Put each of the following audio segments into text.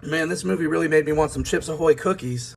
Man, this movie really made me want some Chips Ahoy cookies.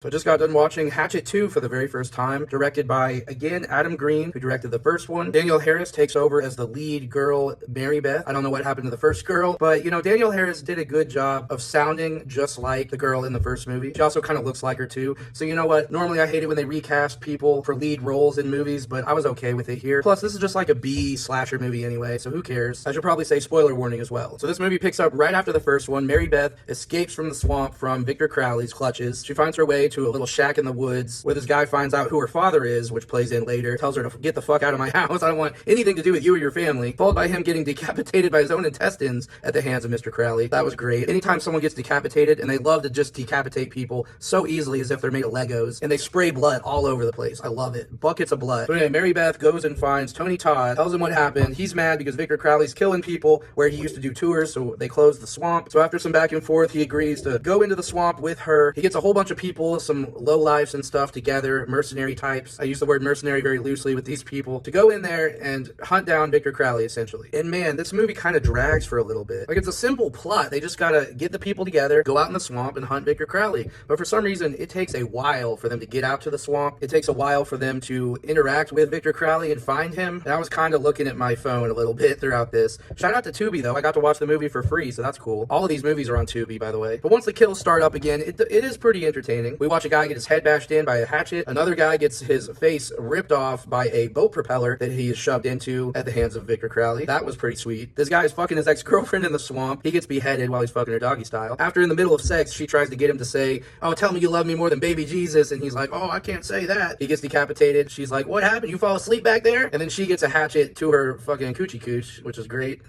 So I just got done watching Hatchet II for the very first time, directed by, again, Adam Green, who directed the first one. Danielle Harris takes over as the lead girl, Marybeth. I don't know what happened to the first girl, but, you know, Danielle Harris did a good job of sounding just like the girl in the first movie. She also kind of looks like her, too. So, you know what? Normally I hate it when they recast people for lead roles in movies, but I was okay with it here. Plus, this is just like a B slasher movie anyway, so who cares? I should probably say spoiler warning as well. So this movie picks up right after the first one. Marybeth escapes from the swamp from Victor Crowley's clutches. She finds her way to a little shack in the woods where this guy finds out who her father is, which plays in later, tells her to get the fuck out of my house. I don't want anything to do with you or your family. Followed by him getting decapitated by his own intestines at the hands of Mr. Crowley. That was great. Anytime someone gets decapitated, and they love to just decapitate people so easily as if they're made of Legos, and they spray blood all over the place. I love it. Buckets of blood. So anyway, Marybeth goes and finds Tony Todd, tells him what happened. He's mad because Victor Crowley's killing people where he used to do tours, so they closed the swamp. So after some back and forth, he agrees to go into the swamp with her. He gets a whole bunch of people, some lowlifes and stuff together, mercenary types. I use the word mercenary very loosely with these people, to go in there and hunt down Victor Crowley, essentially. And man, this movie kind of drags for a little bit. Like, it's a simple plot. They just gotta get the people together, go out in the swamp, and hunt Victor Crowley. But for some reason, it takes a while for them to get out to the swamp. It takes a while for them to interact with Victor Crowley and find him. And I was kind of looking at my phone a little bit throughout this. Shout out to Tubi, though. I got to watch the movie for free, so that's cool. All of these movies are on Tubi, by the way. But once the kills start up again, it is pretty entertaining. We watch a guy get his head bashed in by a hatchet. Another guy gets his face ripped off by a boat propeller that he is shoved into at the hands of Victor Crowley. That was pretty sweet. This guy is fucking his ex-girlfriend in the swamp. He gets beheaded while he's fucking her doggy style. After, in the middle of sex, she tries to get him to say, "Oh, tell me you love me more than baby Jesus," and he's like, "Oh, I can't say that." He gets decapitated. She's like, "What happened? You fall asleep back there?" And then she gets a hatchet to her fucking coochie cooch, which is great.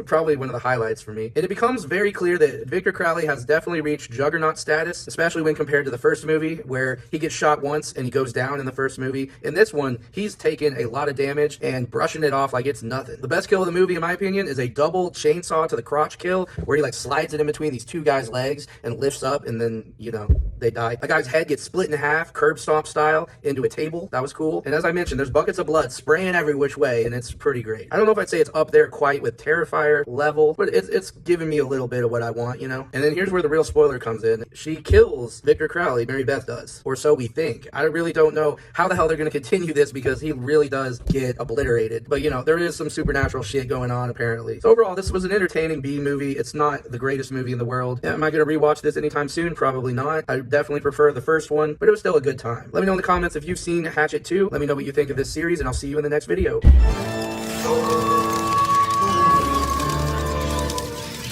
Probably one of the highlights for me. And it becomes very clear that Victor Crowley has definitely reached juggernaut status, especially when compared to the first movie, where he gets shot once and he goes down in the first movie. In this one, he's taken a lot of damage and brushing it off like it's nothing. The best kill of the movie, in my opinion, is a double chainsaw to the crotch kill, where he like slides it in between these two guys' legs and lifts up, and then, you know, they die. A guy's head gets split in half, curb stomp style, into a table. That was cool. And as I mentioned, there's buckets of blood spraying every which way, and it's pretty great. I don't know if I'd say it's up there quite with Terrifier level, but it's giving me a little bit of what I want, you know? And then here's where the real spoiler comes in. She kills Victor Crowley, Marybeth does. Or so we think. I really don't know how the hell they're going to continue this, because he really does get obliterated. But, you know, there is some supernatural shit going on, apparently. So overall, this was an entertaining B movie. It's not the greatest movie in the world. Am I going to rewatch this anytime soon? Probably not. I definitely prefer the first one, but it was still a good time. Let me know in the comments if you've seen Hatchet 2. Let me know what you think of this series, and I'll see you in the next video.